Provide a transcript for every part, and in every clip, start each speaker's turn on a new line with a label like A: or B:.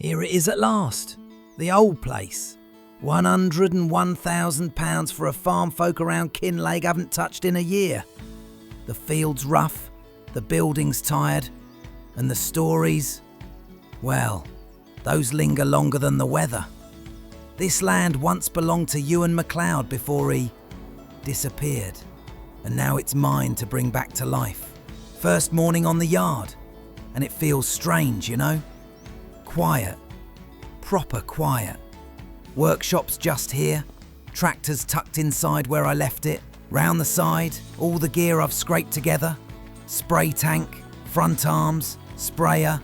A: Here it is at last. The old place. £101,000 for a farm folk around Kinlaig haven't touched in a year. The field's rough, the building's tired, and the stories, well, those linger longer than the weather. This land once belonged to Ewan MacLeod before he disappeared, and now it's mine to bring back to life. First morning on the yard, and it feels strange, you know? Quiet, proper quiet. Workshop's just here, tractor's tucked inside where I left it. Round the side, all the gear I've scraped together. Spray tank, front arms, sprayer,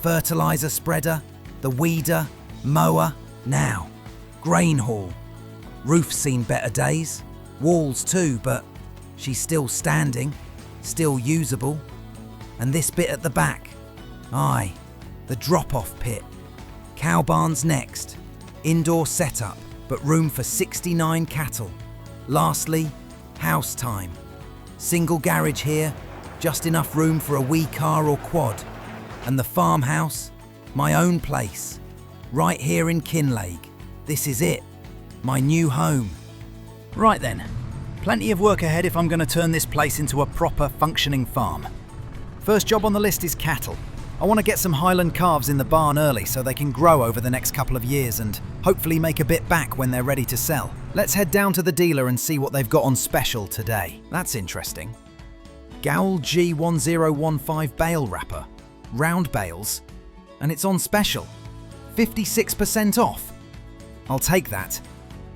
A: fertiliser spreader, the weeder, mower, now, grain haul. Roof's seen better days, walls too, but she's still standing, still usable. And this bit at the back, aye, the drop-off pit. Cow barn's next. Indoor setup, but room for 69 cattle. Lastly, house time. Single garage here, just enough room for a wee car or quad. And the farmhouse, my own place, right here in Kinlaig. This is it, my new home.
B: Right then, plenty of work ahead if I'm going to turn this place into a proper functioning farm. First job on the list is cattle. I want to get some Highland calves in the barn early so they can grow over the next couple of years and hopefully make a bit back when they're ready to sell. Let's head down to the dealer and see what they've got on special today. That's interesting. Gowl G1015 bale wrapper, round bales, and it's on special. 56% off. I'll take that.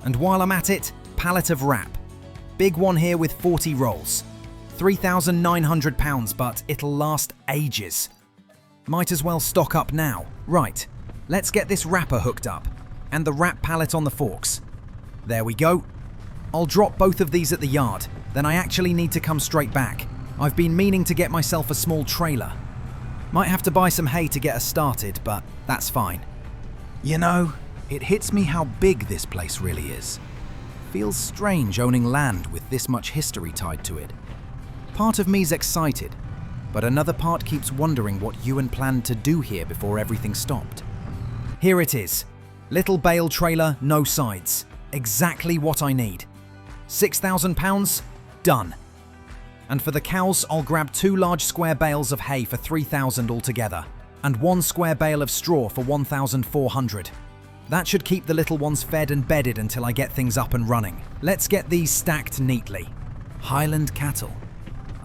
B: And while I'm at it, pallet of wrap. Big one here with 40 rolls. £3,900, but it'll last ages. Might as well stock up now. Right, let's get this wrapper hooked up, and the wrap pallet on the forks. There we go. I'll drop both of these at the yard, then I actually need to come straight back. I've been meaning to get myself a small trailer. Might have to buy some hay to get us started, but that's fine. You know, it hits me how big this place really is. Feels strange owning land with this much history tied to it. Part of me's excited, but another part keeps wondering what Ewan planned to do here before everything stopped. Here it is. Little bale trailer, no sides. Exactly what I need. £6,000? Done. And for the cows, I'll grab 2 large square bales of hay for £3,000 altogether, and 1 square bale of straw for £1,400. That should keep the little ones fed and bedded until I get things up and running. Let's get these stacked neatly. Highland cattle.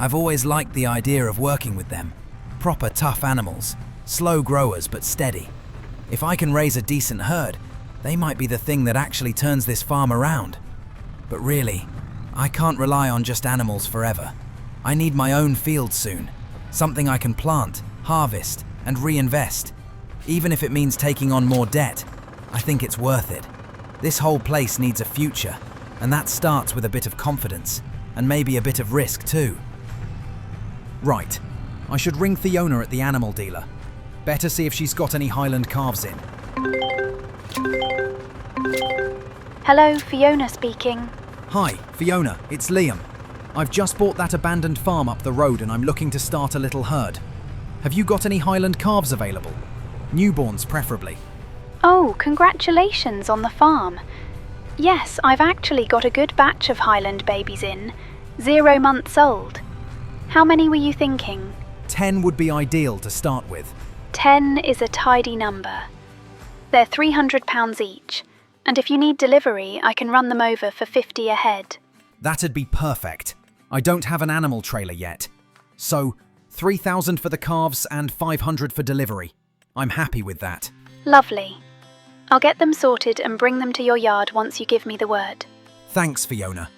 B: I've always liked the idea of working with them. Proper tough animals, slow growers but steady. If I can raise a decent herd, they might be the thing that actually turns this farm around. But really, I can't rely on just animals forever. I need my own field soon, something I can plant, harvest, and reinvest. Even if it means taking on more debt, I think it's worth it. This whole place needs a future, and that starts with a bit of confidence, and maybe a bit of risk too. Right, I should ring Fiona at the animal dealer. Better see if she's got any Highland calves in.
C: Hello, Fiona speaking.
B: Hi, Fiona, it's Liam. I've just bought that abandoned farm up the road and I'm looking to start a little herd. Have you got any Highland calves available? Newborns, preferably.
C: Oh, congratulations on the farm. Yes, I've actually got a good batch of Highland babies in, 0 months old. How many were you thinking?
B: 10 would be ideal to start with.
C: 10 is a tidy number. They're £300 each, and if you need delivery, I can run them over for 50 a head.
B: That'd be perfect. I don't have an animal trailer yet. So, 3,000 for the calves and 500 for delivery. I'm happy with that.
C: Lovely. I'll get them sorted and bring them to your yard once you give me the word.
B: Thanks, Fiona.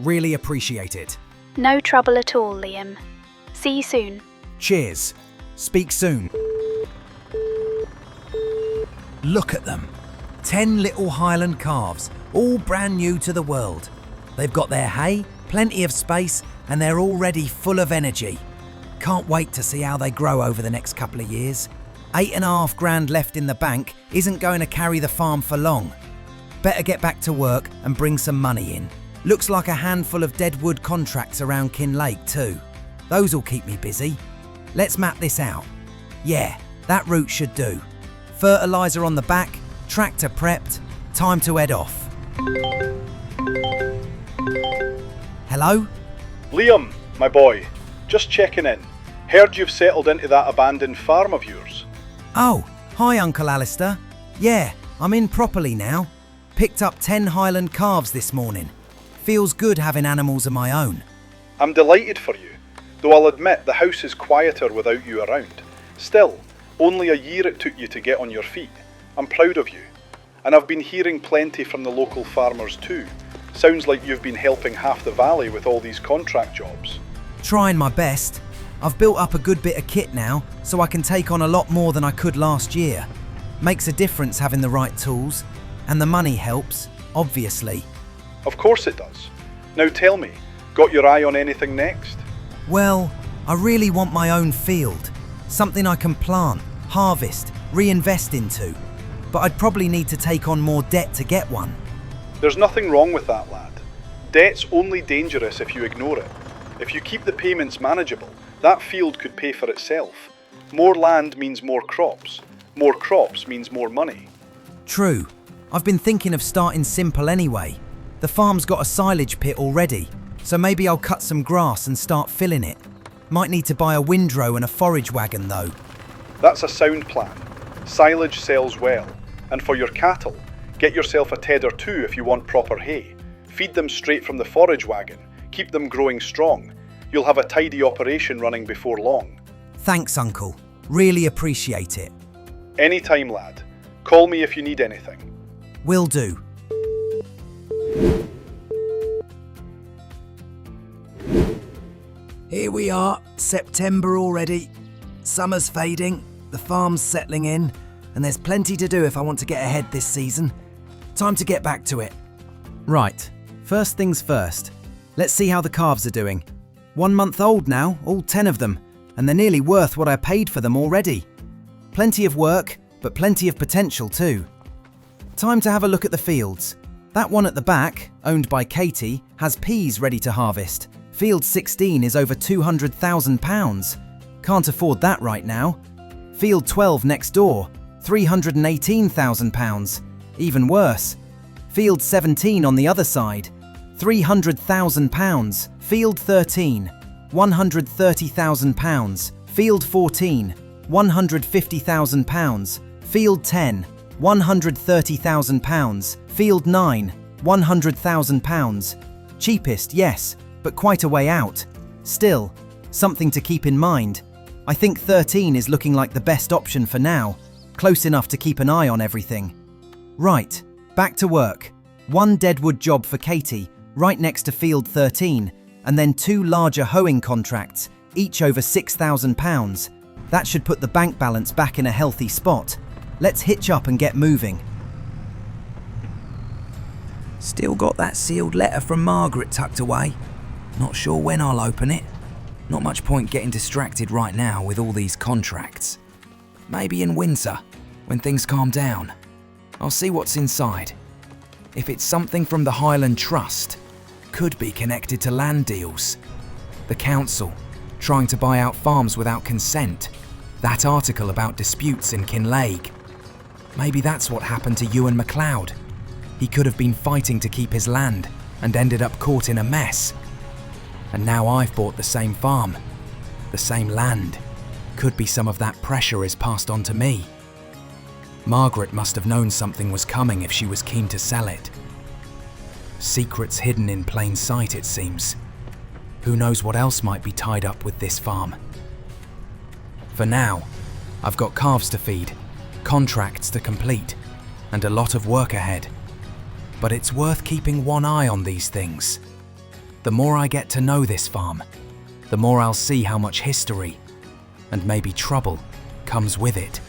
B: Really appreciate it.
C: No trouble at all, Liam. See you soon.
B: Cheers. Speak soon.
A: Look at them. 10 little Highland calves, all brand new to the world. They've got their hay, plenty of space, and they're already full of energy. Can't wait to see how they grow over the next couple of years. £8,500 left in the bank isn't going to carry the farm for long. Better get back to work and bring some money in. Looks like a handful of deadwood contracts around Kinlaig too. Those'll keep me busy. Let's map this out. Yeah, that route should do. Fertiliser on the back, tractor prepped, time to head off. Hello?
D: Liam, my boy, just checking in. Heard you've settled into that abandoned farm of yours.
A: Oh, hi Uncle Alistair. Yeah, I'm in properly now. Picked up 10 Highland calves this morning. Feels good having animals of my own.
D: I'm delighted for you, though I'll admit the house is quieter without you around. Still, only a year it took you to get on your feet. I'm proud of you. And I've been hearing plenty from the local farmers too. Sounds like you've been helping half the valley with all these contract jobs.
A: Trying my best. I've built up a good bit of kit now, so I can take on a lot more than I could last year. Makes a difference having the right tools, and the money helps, obviously.
D: Of course it does. Now tell me, got your eye on anything next?
A: Well, I really want my own field. Something I can plant, harvest, reinvest into. But I'd probably need to take on more debt to get one.
D: There's nothing wrong with that, lad. Debt's only dangerous if you ignore it. If you keep the payments manageable, that field could pay for itself. More land means more crops. More crops means more money.
A: True. I've been thinking of starting simple anyway. The farm's got a silage pit already, so maybe I'll cut some grass and start filling it. Might need to buy a windrow and a forage wagon though.
D: That's a sound plan. Silage sells well. And for your cattle, get yourself a ted or two if you want proper hay. Feed them straight from the forage wagon. Keep them growing strong. You'll have a tidy operation running before long.
A: Thanks, Uncle. Really appreciate it.
D: Anytime, lad. Call me if you need anything.
A: Will do. Here we are, September already. Summer's fading, the farm's settling in, and there's plenty to do if I want to get ahead this season. Time to get back to it. Right, first things first. Let's see how the calves are doing. 1 month old now, all 10 of them, and they're nearly worth what I paid for them already. Plenty of work, but plenty of potential too. Time to have a look at the fields. That one at the back, owned by Katie, has peas ready to harvest. Field 16 is over £200,000. Can't afford that right now. Field 12 next door, £318,000. Even worse. Field 17 on the other side, £300,000. Field 13, £130,000. Field 14, £150,000. Field 10, £130,000. Field 9, £100,000. Cheapest, yes, but quite a way out. Still, something to keep in mind. I think 13 is looking like the best option for now, close enough to keep an eye on everything. Right, back to work. 1 deadwood job for Katie, right next to Field 13, and then 2 larger hoeing contracts, each over £6,000. That should put the bank balance back in a healthy spot. Let's hitch up and get moving. Still got that sealed letter from Margaret tucked away. Not sure when I'll open it. Not much point getting distracted right now with all these contracts. Maybe in winter, when things calm down. I'll see what's inside. If it's something from the Highland Trust, could be connected to land deals. The council, trying to buy out farms without consent. That article about disputes in Kinlaig. Maybe that's what happened to Ewan MacLeod. He could have been fighting to keep his land and ended up caught in a mess. And now I've bought the same farm, the same land. Could be some of that pressure is passed on to me. Margaret must have known something was coming if she was keen to sell it. Secrets hidden in plain sight, it seems. Who knows what else might be tied up with this farm. For now, I've got calves to feed, contracts to complete, and a lot of work ahead. But it's worth keeping one eye on these things. The more I get to know this farm, the more I'll see how much history, and maybe trouble, comes with it.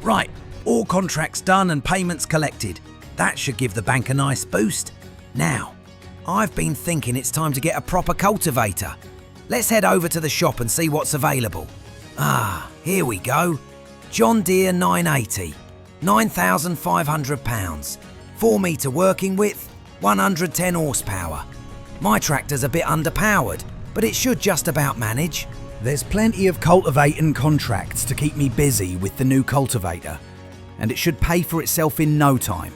A: Right, all contracts done and payments collected. That should give the bank a nice boost. Now, I've been thinking it's time to get a proper cultivator. Let's head over to the shop and see what's available. Ah, here we go. John Deere 980, £9,500. 4 metre working width, 110 horsepower. My tractor's a bit underpowered, but it should just about manage. There's plenty of cultivating contracts to keep me busy with the new cultivator, and it should pay for itself in no time.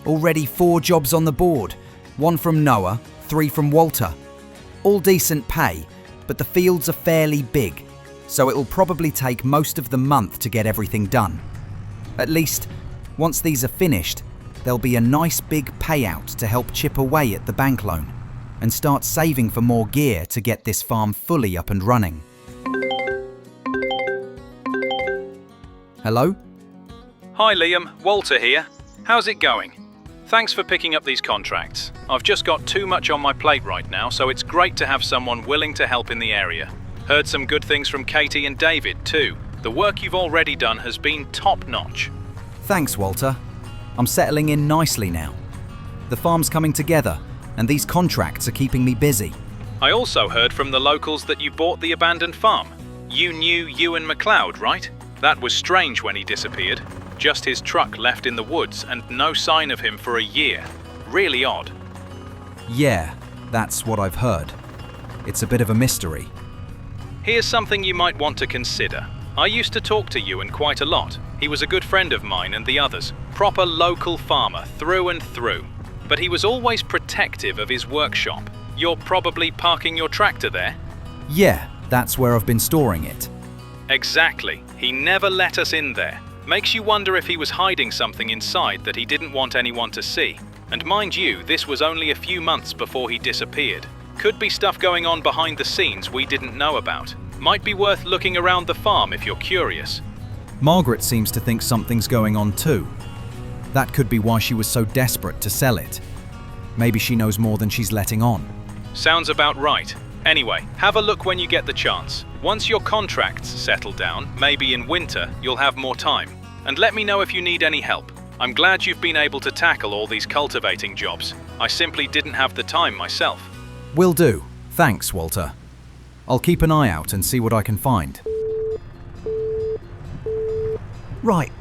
A: Already 4 jobs on the board, 1 from Noah, 3 from Walter. All decent pay, but the fields are fairly big, so it'll probably take most of the month to get everything done. At least, once these are finished, there'll be a nice big payout to help chip away at the bank loan and start saving for more gear to get this farm fully up and running. Hello?
E: Hi Liam, Walter here. How's it going? Thanks for picking up these contracts. I've just got too much on my plate right now, so it's great to have someone willing to help in the area. Heard some good things from Katie and David too. The work you've already done has been top-notch.
A: Thanks, Walter. I'm settling in nicely now. The farm's coming together, and these contracts are keeping me busy.
E: I also heard from the locals that you bought the abandoned farm. You knew Ewan MacLeod, right? That was strange when he disappeared. Just his truck left in the woods and no sign of him for a year. Really odd.
A: Yeah, that's what I've heard. It's a bit of a mystery.
E: Here's something you might want to consider. I used to talk to Ewan quite a lot. He was a good friend of mine and the others. Proper local farmer through and through. But he was always protective of his workshop. You're probably parking your tractor there?
A: Yeah, that's where I've been storing it.
E: Exactly. He never let us in there. Makes you wonder if he was hiding something inside that he didn't want anyone to see. And mind you, this was only a few months before he disappeared. Could be stuff going on behind the scenes we didn't know about. Might be worth looking around the farm if you're curious.
A: Margaret seems to think something's going on too. That could be why she was so desperate to sell it. Maybe she knows more than she's letting on.
E: Sounds about right. Anyway, have a look when you get the chance. Once your contracts settle down, maybe in winter, you'll have more time. And let me know if you need any help. I'm glad you've been able to tackle all these cultivating jobs. I simply didn't have the time myself.
A: Will do. Thanks, Walter. I'll keep an eye out and see what I can find. Right,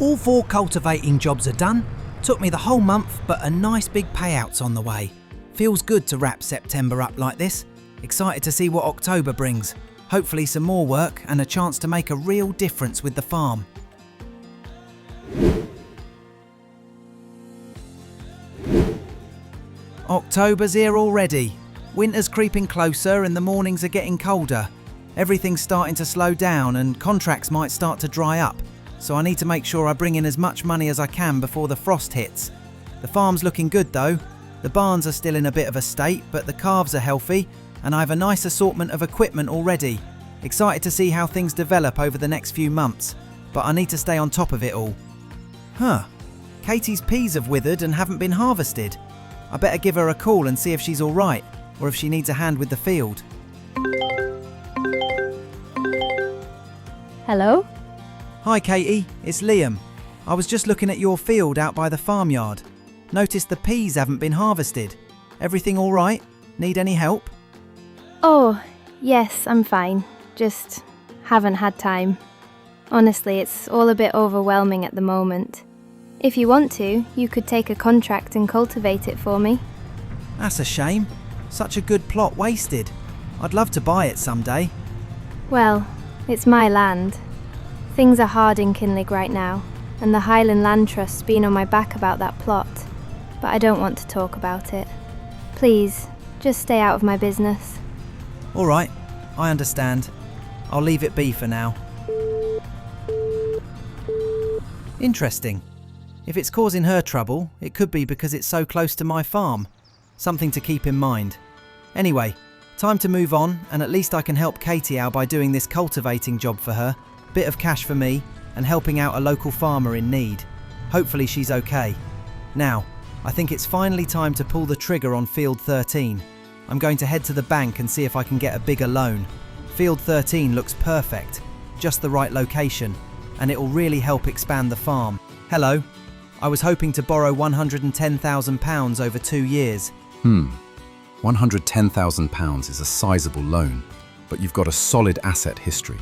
A: all 4 cultivating jobs are done. Took me the whole month, but a nice big payout's on the way. Feels good to wrap September up like this. Excited to see what October brings. Hopefully some more work and a chance to make a real difference with the farm. October's here already. Winter's creeping closer and the mornings are getting colder. Everything's starting to slow down and contracts might start to dry up. So I need to make sure I bring in as much money as I can before the frost hits. The farm's looking good though. The barns are still in a bit of a state, but the calves are healthy and I have a nice assortment of equipment already. Excited to see how things develop over the next few months, but I need to stay on top of it all. Katie's peas have withered and haven't been harvested. I better give her a call and see if she's all right, or if she needs a hand with the field.
F: Hello?
A: Hi Katie, it's Liam. I was just looking at your field out by the farmyard. Noticed the peas haven't been harvested. Everything all right? Need any help?
F: Oh, yes, I'm fine. Just haven't had time. Honestly, it's all a bit overwhelming at the moment. If you want to, you could take a contract and cultivate it for me.
A: That's a shame. Such a good plot wasted. I'd love to buy it someday.
F: Well, it's my land. Things are hard in Kinlaig right now, and the Highland Land Trust's been on my back about that plot. But I don't want to talk about it. Please, just stay out of my business.
A: All right, I understand. I'll leave it be for now. Interesting. If it's causing her trouble, it could be because it's so close to my farm. Something to keep in mind. Anyway, time to move on, and at least I can help Katie out by doing this cultivating job for her. Bit of cash for me, and helping out a local farmer in need. Hopefully she's okay. Now, I think it's finally time to pull the trigger on Field 13. I'm going to head to the bank and see if I can get a bigger loan. Field 13 looks perfect, just the right location, and it will really help expand the farm. Hello. I was hoping to borrow £110,000 over 2 years.
G: £110,000 is a sizable loan, but you've got a solid asset history.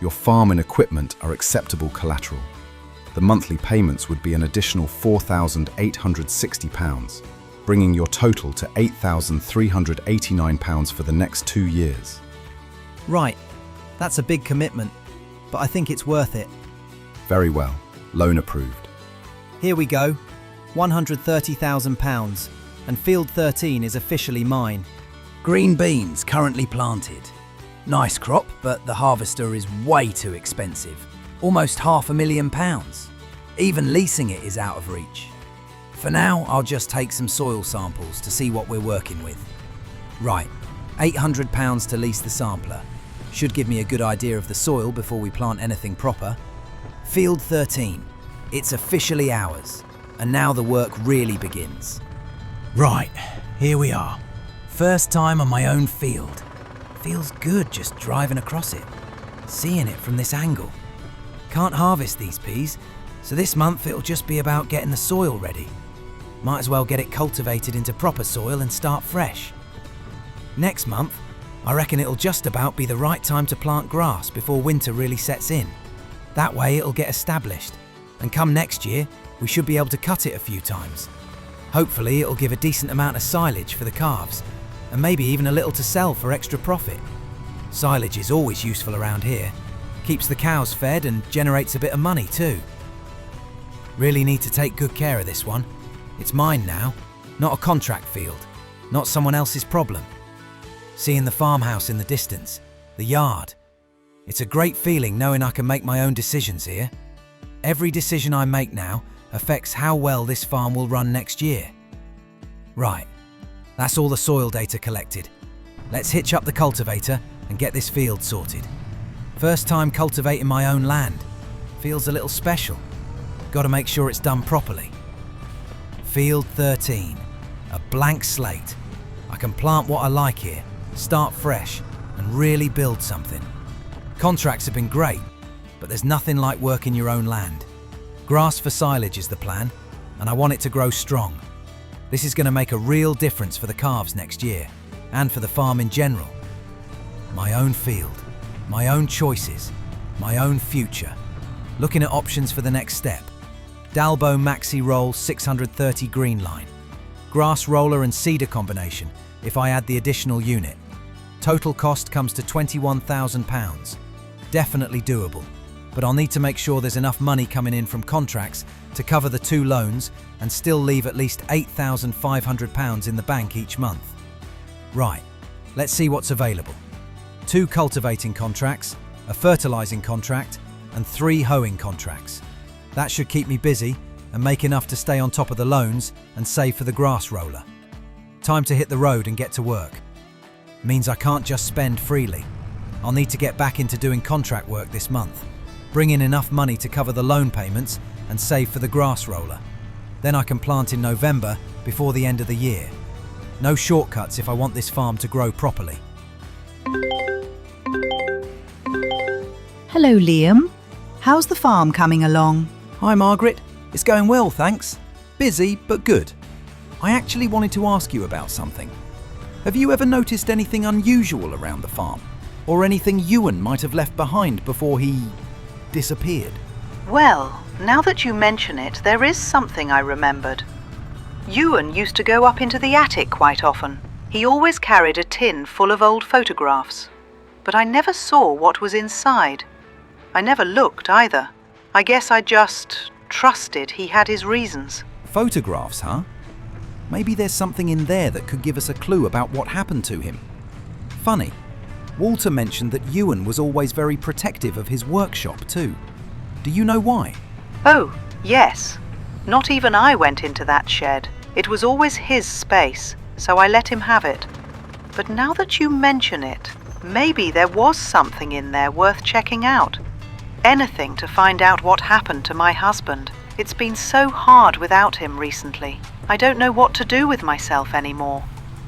G: Your farm and equipment are acceptable collateral. The monthly payments would be an additional £4,860, bringing your total to £8,389 for the next 2 years.
A: Right,
B: That's a big commitment, but I think it's worth it.
G: Very well. Loan approved.
B: Here we go. £130,000, and field 13 is officially mine.
A: Green beans currently planted. Nice crop, but the harvester is way too expensive. Almost £500,000. Even leasing it is out of reach. For now, I'll just take some soil samples to see what we're working with. Right, £800 to lease the sampler. Should give me a good idea of the soil before we plant anything proper. Field 13. It's officially ours. And now the work really begins. Right, here we are. First time on my own field. Feels good just driving across it, seeing it from this angle. Can't harvest these peas, so this month it'll just be about getting the soil ready. Might as well get it cultivated into proper soil and start fresh. Next month, I reckon it'll just about be the right time to plant grass before winter really sets in. That way it'll get established, and come next year, we should be able to cut it a few times. Hopefully it'll give a decent amount of silage for the calves, and maybe even a little to sell for extra profit. Silage is always useful around here. Keeps the cows fed and generates a bit of money too. Really need to take good care of this one. It's mine now, not a contract field, not someone else's problem. Seeing the farmhouse in the distance, the yard. It's a great feeling knowing I can make my own decisions here. Every decision I make now affects how well this farm will run next year. Right, that's all the soil data collected. Let's hitch up the cultivator and get this field sorted. First time cultivating my own land. Feels a little special. Got to make sure it's done properly. Field 13, a blank slate. I can plant what I like here, start fresh, and really build something. Contracts have been great, but there's nothing like working your own land. Grass for silage is the plan, and I want it to grow strong. This is going to make a real difference for the calves next year, and for the farm in general. My own field, my own choices, my own future. Looking at options for the next step. Dalbo Maxi Roll 630 green line. Grass roller and seeder combination if I add the additional unit. Total cost comes to £21,000. Definitely doable, but I'll need to make sure there's enough money coming in from contracts to cover the 2 loans and still leave at least £8,500 in the bank each month. Right, let's see what's available. 2 cultivating contracts, a fertilising contract, and 3 hoeing contracts. That should keep me busy and make enough to stay on top of the loans and save for the grass roller. Time to hit the road and get to work. Means I can't just spend freely. I'll need to get back into doing contract work this month, bring in enough money to cover the loan payments and save for the grass roller. Then I can plant in November before the end of the year. No shortcuts if I want this farm to grow properly.
H: Hello, Liam. How's the farm coming along?
A: Hi Margaret, it's going well thanks. Busy but good. I actually wanted to ask you about something. Have you ever noticed anything unusual around the farm? Or anything Ewan might have left behind before he disappeared?
H: Well, now that you mention it, there is something I remembered. Ewan used to go up into the attic quite often. He always carried a tin full of old photographs. But I never saw what was inside. I never looked either. I guess I just trusted he had his reasons.
A: Photographs, huh? Maybe there's something in there that could give us a clue about what happened to him. Funny, Walter mentioned that Ewan was always very protective of his workshop too. Do you know why?
H: Oh, yes. Not even I went into that shed. It was always his space, so I let him have it. But now that you mention it, maybe there was something in there worth checking out. Anything to find out what happened to my husband. It's been so hard without him recently. I don't know what to do with myself anymore.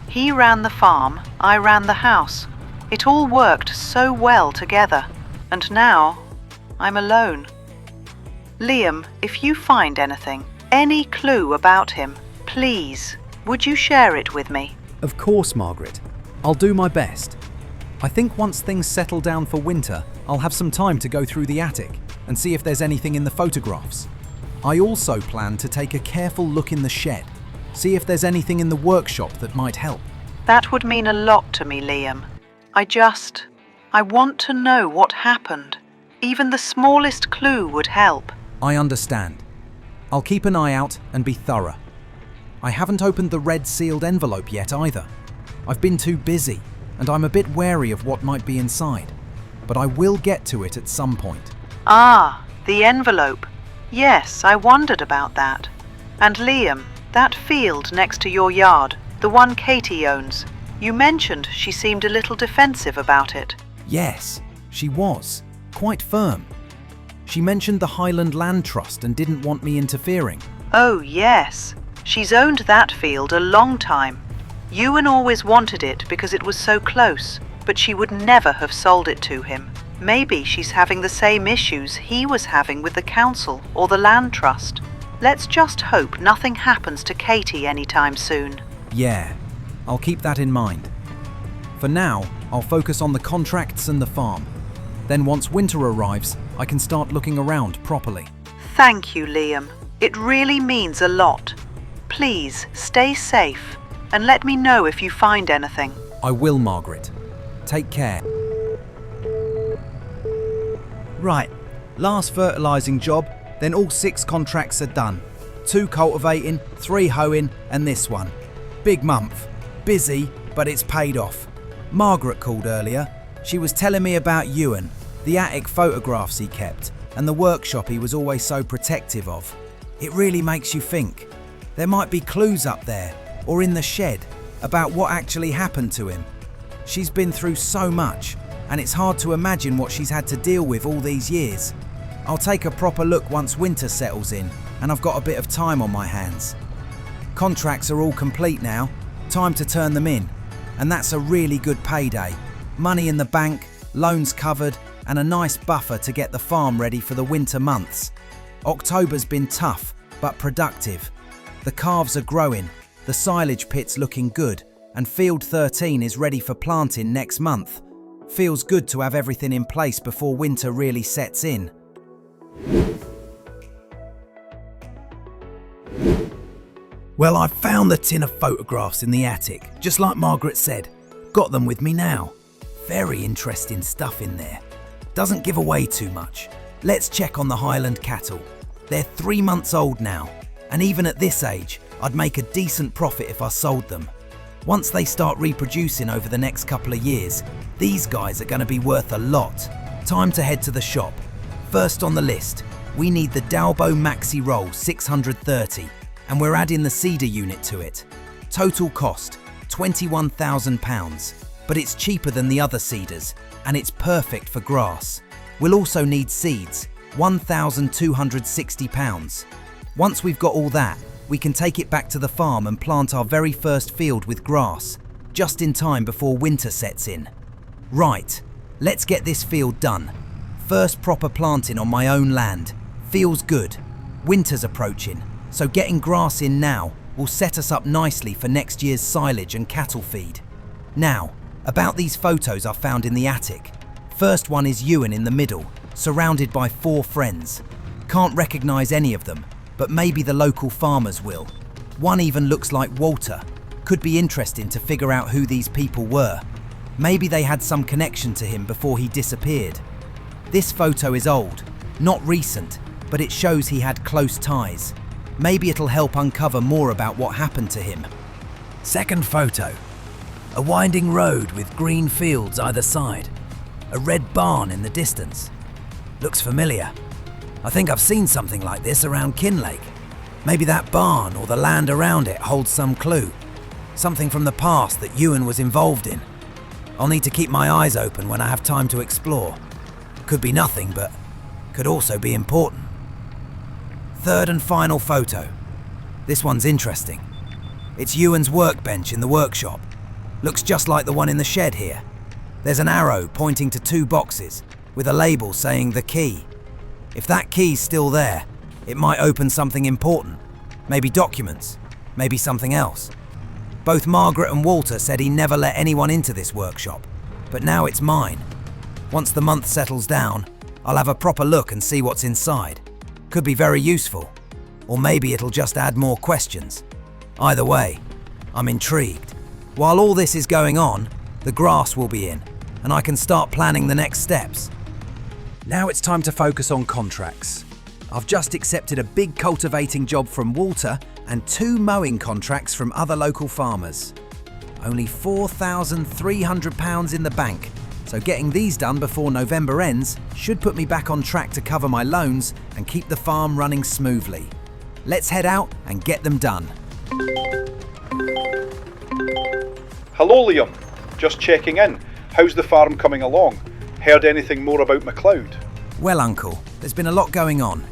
H: He ran the farm, I ran the house. It all worked so well together. And now, I'm alone. Liam, if you find anything, any clue about him, please, would you share it with me?
B: Of course, Margaret. I'll do my best. I think once things settle down for winter, I'll have some time to go through the attic and see if there's anything in the photographs. I also plan to take a careful look in the shed, see if there's anything in the workshop that might help.
H: That would mean a lot to me, Liam. I just I want to know what happened. Even the smallest clue would help.
B: I understand. I'll keep an eye out and be thorough. I haven't opened the red sealed envelope yet either. I've been too busy, and I'm a bit wary of what might be inside. But I will get to it at some point.
H: Ah, the envelope. Yes, I wondered about that. And Liam, that field next to your yard, the one Katie owns. You mentioned she seemed a little defensive about it.
B: Yes, she was. Quite firm. She mentioned the Highland Land Trust and didn't want me interfering.
H: Oh, yes. She's owned that field a long time. Ewan always wanted it because it was so close, but she would never have sold it to him. Maybe she's having the same issues he was having with the council or the land trust. Let's just hope nothing happens to Katie anytime soon.
B: Yeah, I'll keep that in mind. For now, I'll focus on the contracts and the farm. Then once winter arrives, I can start looking around properly.
H: Thank you, Liam. It really means a lot. Please stay safe and let me know if you find anything.
B: I will, Margaret. Take care.
I: Right, last fertilising job, then all 6 contracts are done. 2 cultivating, 3 hoeing, and this one. Big month. Busy, but it's paid off. Margaret called earlier. She was telling me about Ewan, the attic photographs he kept, and the workshop he was always so protective of. It really makes you think. There might be clues up there, or in the shed, about what actually happened to him. She's been through so much, and it's hard to imagine what she's had to deal with all these years. I'll take a proper look once winter settles in, and I've got a bit of time on my hands. Contracts are all complete now, time to turn them in, and that's a really good payday. Money in the bank, loans covered, and a nice buffer to get the farm ready for the winter months. October's been tough, but productive. The calves are growing, the silage pit's looking good, and field 13 is ready for planting next month. Feels good to have everything in place before winter really sets in.
A: Well, I've found the tin of photographs in the attic, just like Margaret said. Got them with me now. Very interesting stuff in there. Doesn't give away too much. Let's check on the Highland cattle. They're 3 months old now, and even at this age, I'd make a decent profit if I sold them. Once they start reproducing over the next couple of years, these guys are going to be worth a lot. Time to head to the shop. First on the list, we need the Dalbo Maxi Roll 630, and we're adding the cedar unit to it. Total cost, £21,000, but it's cheaper than the other cedars, and it's perfect for grass. We'll also need seeds, £1,260. Once we've got all that, we can take it back to the farm and plant our very first field with grass, just in time before winter sets in. Right, let's get this field done. First proper planting on my own land. Feels good. Winter's approaching, so getting grass in now will set us up nicely for next year's silage and cattle feed. Now, about these photos I found in the attic. First one is Ewan in the middle, surrounded by 4 friends. Can't recognise any of them, but maybe the local farmers will. One even looks like Walter. Could be interesting to figure out who these people were. Maybe they had some connection to him before he disappeared. This photo is old, not recent, but it shows he had close ties. Maybe it'll help uncover more about what happened to him. Second photo. A winding road with green fields either side. A red barn in the distance. Looks familiar. I think I've seen something like this around Kinlaig. Maybe that barn or the land around it holds some clue. Something from the past that Ewan was involved in. I'll need to keep my eyes open when I have time to explore. Could be nothing, but could also be important. Third and final photo. This one's interesting. It's Ewan's workbench in the workshop. Looks just like the one in the shed here. There's an arrow pointing to 2 boxes with a label saying the key. If that key's still there, it might open something important. Maybe documents, maybe something else. Both Margaret and Walter said he never let anyone into this workshop, but now it's mine. Once the month settles down, I'll have a proper look and see what's inside. Could be very useful, or maybe it'll just add more questions. Either way, I'm intrigued. While all this is going on, the grass will be in, and I can start planning the next steps.
B: Now it's time to focus on contracts. I've just accepted a big cultivating job from Walter and 2 mowing contracts from other local farmers. Only £4,300 in the bank, so getting these done before November ends should put me back on track to cover my loans and keep the farm running smoothly. Let's head out and get them done.
D: Hello, Liam. Just checking in. How's the farm coming along? Heard anything more about MacLeod?
B: Well, Uncle, there's been a lot going on.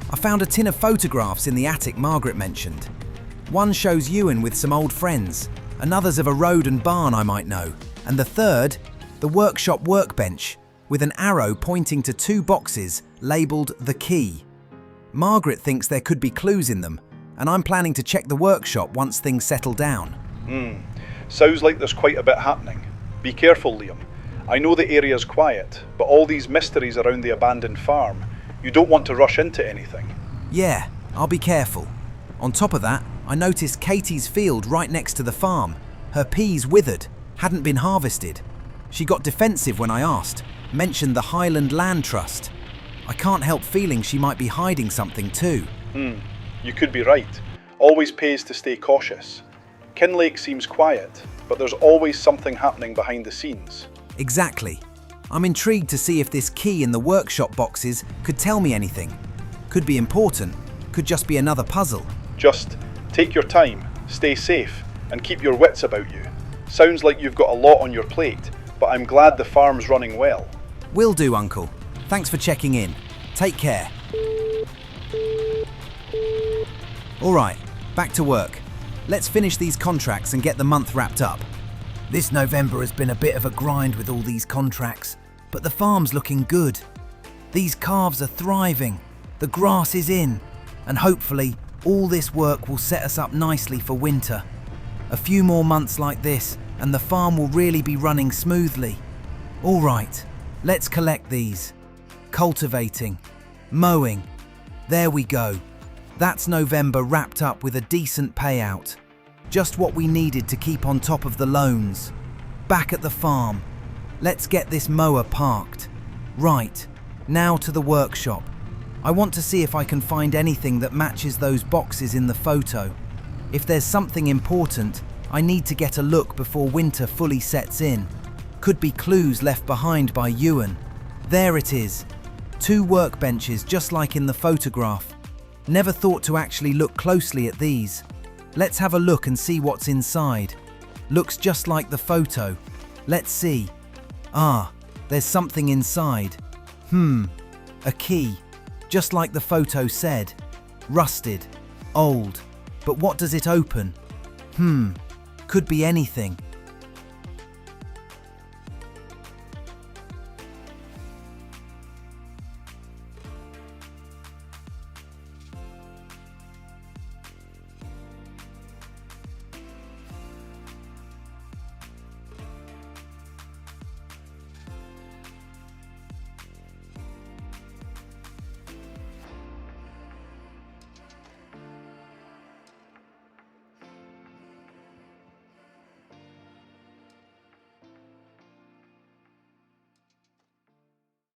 B: I found a tin of photographs in the attic Margaret mentioned. One shows Ewan with some old friends, another's of a road and barn I might know, and the third, the workshop workbench, with an arrow pointing to 2 boxes labelled The Key. Margaret thinks there could be clues in them, and I'm planning to check the workshop once things settle down.
D: Sounds like there's quite a bit happening. Be careful, Liam. I know the area's quiet, but all these mysteries around the abandoned farm, you don't want to rush into anything.
B: Yeah, I'll be careful. On top of that, I noticed Katie's field right next to the farm. Her peas withered, hadn't been harvested. She got defensive when I asked, mentioned the Highland Land Trust. I can't help feeling she might be hiding something too.
D: You could be right. Always pays to stay cautious. Kinlaig seems quiet, but there's always something happening behind the scenes.
B: Exactly. I'm intrigued to see if this key in the workshop boxes could tell me anything. Could be important, could just be another puzzle.
D: Just take your time, stay safe, and keep your wits about you. Sounds like you've got a lot on your plate, but I'm glad the farm's running well.
B: Will do, Uncle. Thanks for checking in. Take care. All right, back to work. Let's finish these contracts and get the month wrapped up.
A: This November has been a bit of a grind with all these contracts, but the farm's looking good. These calves are thriving, the grass is in, and hopefully all this work will set us up nicely for winter. A few more months like this and the farm will really be running smoothly. All right, let's collect these. Cultivating, mowing, there we go. That's November wrapped up with a decent payout. Just what we needed to keep on top of the loans. Back at the farm. Let's get this mower parked. Right, now to the workshop. I want to see if I can find anything that matches those boxes in the photo. If there's something important, I need to get a look before winter fully sets in. Could be clues left behind by Ewan. There it is. 2 workbenches just like in the photograph. Never thought to actually look closely at these. Let's have a look and see what's inside. Looks just like the photo. Let's see. There's something inside. A key. Just like the photo said. Rusted. Old. But what does it open? Could be anything.